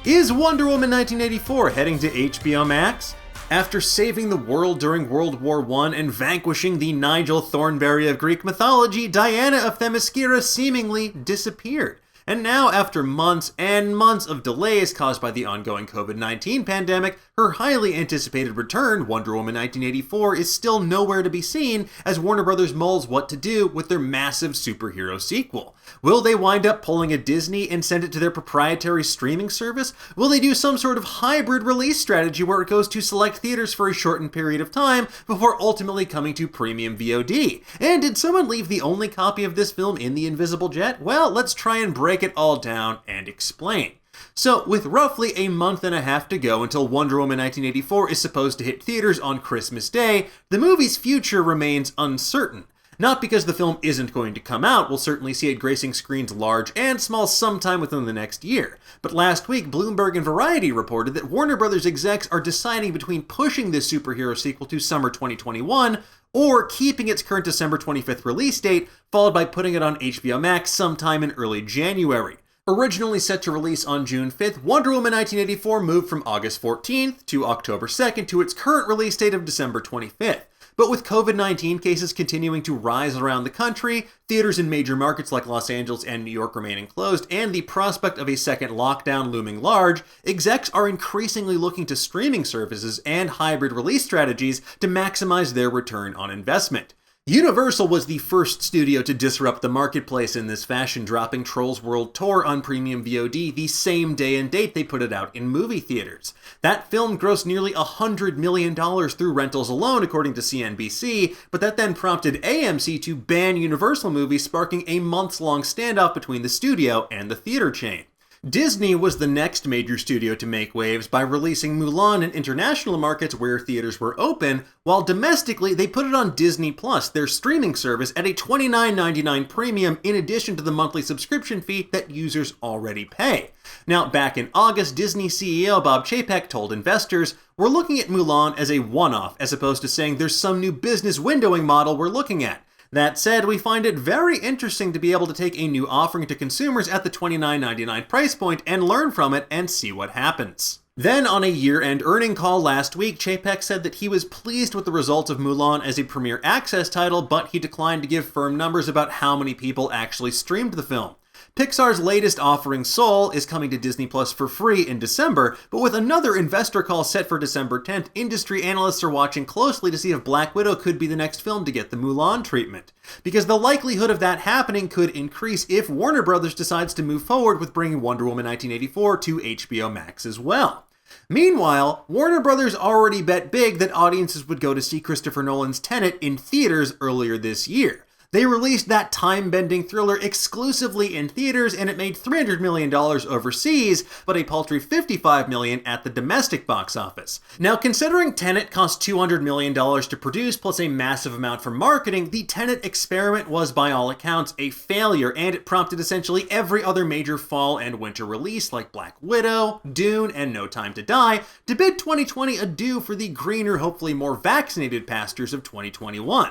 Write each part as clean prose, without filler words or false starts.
Is Wonder Woman 1984 heading to HBO Max? After saving the world during World War I and vanquishing the Nigel Thornberry of Greek mythology, Diana of Themyscira seemingly disappeared. And now, after months and months of delays caused by the ongoing COVID-19 pandemic, her highly anticipated return, Wonder Woman 1984, is still nowhere to be seen as Warner Bros. Mulls what to do with their massive superhero sequel. Will they wind up pulling a Disney and send it to their proprietary streaming service? Will they do some sort of hybrid release strategy where it goes to select theaters for a shortened period of time before ultimately coming to premium VOD? And did someone leave the only copy of this film in the Invisible Jet? Well, let's try and break it all down and explain. So, with roughly a month and a half to go until Wonder Woman 1984 is supposed to hit theaters on Christmas Day, the movie's future remains uncertain. Not because the film isn't going to come out, we'll certainly see it gracing screens large and small sometime within the next year. But last week, Bloomberg and Variety reported that Warner Bros. Execs are deciding between pushing this superhero sequel to summer 2021 or keeping its current December 25th release date, followed by putting it on HBO Max sometime in early January. Originally set to release on June 5th, Wonder Woman 1984 moved from August 14th to October 2nd to its current release date of December 25th. But with COVID-19 cases continuing to rise around the country, theaters in major markets like Los Angeles and New York remaining closed, and the prospect of a second lockdown looming large, execs are increasingly looking to streaming services and hybrid release strategies to maximize their return on investment. Universal was the first studio to disrupt the marketplace in this fashion, dropping Trolls World Tour on premium VOD the same day and date they put it out in movie theaters. That film grossed nearly $100 million through rentals alone, according to CNBC, but that then prompted AMC to ban Universal movies, sparking a months-long standoff between the studio and the theater chain. Disney was the next major studio to make waves by releasing Mulan in international markets where theaters were open, while domestically they put it on Disney+, their streaming service, at a $29.99 premium in addition to the monthly subscription fee that users already pay. Now, back in August, Disney CEO Bob Chapek told investors, "We're looking at Mulan as a one-off, as opposed to saying there's some new business windowing model we're looking at. That said, we find it very interesting to be able to take a new offering to consumers at the $29.99 price point and learn from it and see what happens." Then, on a year-end earnings call last week, Chapek said that he was pleased with the results of Mulan as a Premier Access title, but he declined to give firm numbers about how many people actually streamed the film. Pixar's latest offering, Soul, is coming to Disney Plus for free in December, but with another investor call set for December 10th, industry analysts are watching closely to see if Black Widow could be the next film to get the Mulan treatment. Because the likelihood of that happening could increase if Warner Bros. Decides to move forward with bringing Wonder Woman 1984 to HBO Max as well. Meanwhile, Warner Bros. Already bet big that audiences would go to see Christopher Nolan's Tenet in theaters earlier this year. They released that time-bending thriller exclusively in theaters, and it made $300 million overseas, but a paltry $55 million at the domestic box office. Now, considering Tenet cost $200 million to produce, plus a massive amount for marketing, the Tenet experiment was, by all accounts, a failure, and it prompted essentially every other major fall and winter release, like Black Widow, Dune, and No Time to Die, to bid 2020 adieu for the greener, hopefully more vaccinated pastures of 2021.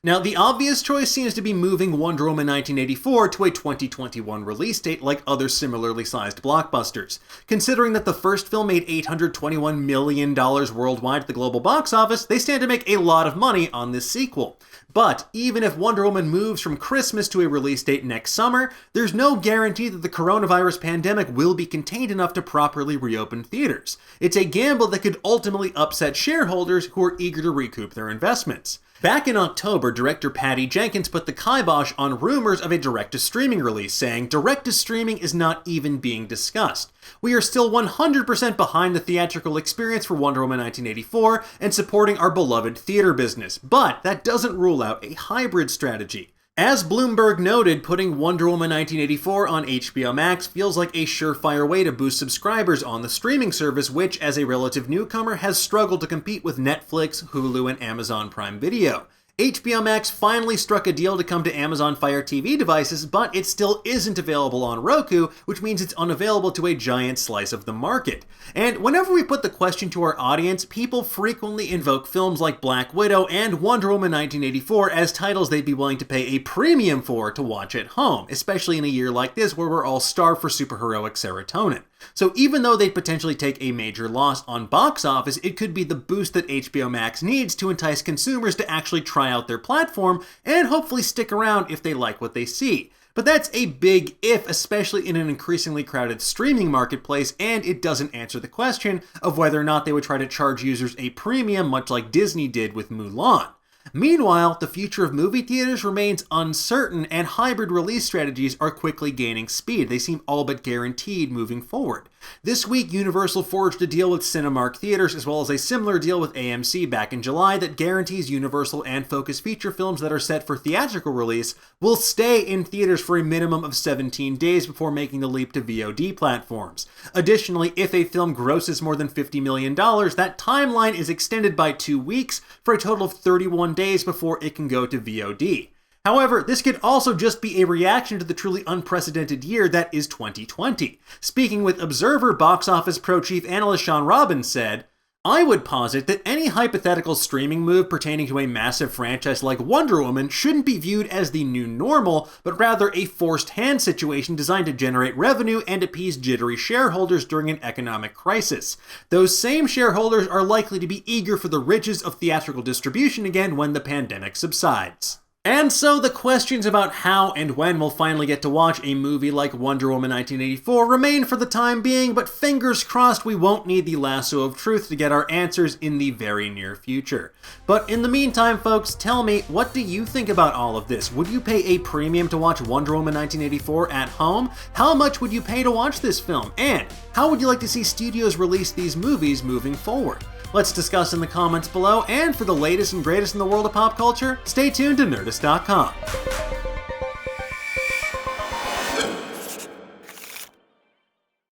Now, the obvious choice seems to be moving Wonder Woman 1984 to a 2021 release date like other similarly sized blockbusters. Considering that the first film made $821 million worldwide at the global box office, they stand to make a lot of money on this sequel. But even if Wonder Woman moves from Christmas to a release date next summer, there's no guarantee that the coronavirus pandemic will be contained enough to properly reopen theaters. It's a gamble that could ultimately upset shareholders who are eager to recoup their investments. Back in October, director Patty Jenkins put the kibosh on rumors of a direct-to-streaming release, saying, "Direct-to-streaming is not even being discussed. We are still 100% behind the theatrical experience for Wonder Woman 1984 and supporting our beloved theater business, but that doesn't rule out a hybrid strategy." As Bloomberg noted, putting Wonder Woman 1984 on HBO Max feels like a surefire way to boost subscribers on the streaming service, which, as a relative newcomer, has struggled to compete with Netflix, Hulu, and Amazon Prime Video. HBO Max finally struck a deal to come to Amazon Fire TV devices, but it still isn't available on Roku, which means it's unavailable to a giant slice of the market. And whenever we put the question to our audience, people frequently invoke films like Black Widow and Wonder Woman 1984 as titles they'd be willing to pay a premium for to watch at home, especially in a year like this where we're all starved for superheroic serotonin. So even though they'd potentially take a major loss on box office, it could be the boost that HBO Max needs to entice consumers to actually try out their platform and hopefully stick around if they like what they see. But that's a big if, especially in an increasingly crowded streaming marketplace, and it doesn't answer the question of whether or not they would try to charge users a premium much like Disney did with Mulan. Meanwhile, the future of movie theaters remains uncertain, and hybrid release strategies are quickly gaining speed. They seem all but guaranteed moving forward. This week, Universal forged a deal with Cinemark Theaters, as well as a similar deal with AMC back in July that guarantees Universal and Focus feature films that are set for theatrical release will stay in theaters for a minimum of 17 days before making the leap to VOD platforms. Additionally, if a film grosses more than $50 million, that timeline is extended by 2 weeks for a total of 31 days before it can go to VOD. However, this could also just be a reaction to the truly unprecedented year that is 2020. Speaking with Observer Box Office Pro Chief Analyst Sean Robbins said, "I would posit that any hypothetical streaming move pertaining to a massive franchise like Wonder Woman shouldn't be viewed as the new normal, but rather a forced hand situation designed to generate revenue and appease jittery shareholders during an economic crisis. Those same shareholders are likely to be eager for the riches of theatrical distribution again when the pandemic subsides." And so the questions about how and when we'll finally get to watch a movie like Wonder Woman 1984 remain for the time being, but fingers crossed we won't need the lasso of truth to get our answers in the very near future. But in the meantime, folks, tell me, what do you think about all of this? Would you pay a premium to watch Wonder Woman 1984 at home? How much would you pay to watch this film? And how would you like to see studios release these movies moving forward? Let's discuss in the comments below, and for the latest and greatest in the world of pop culture, stay tuned to Nerdist.com.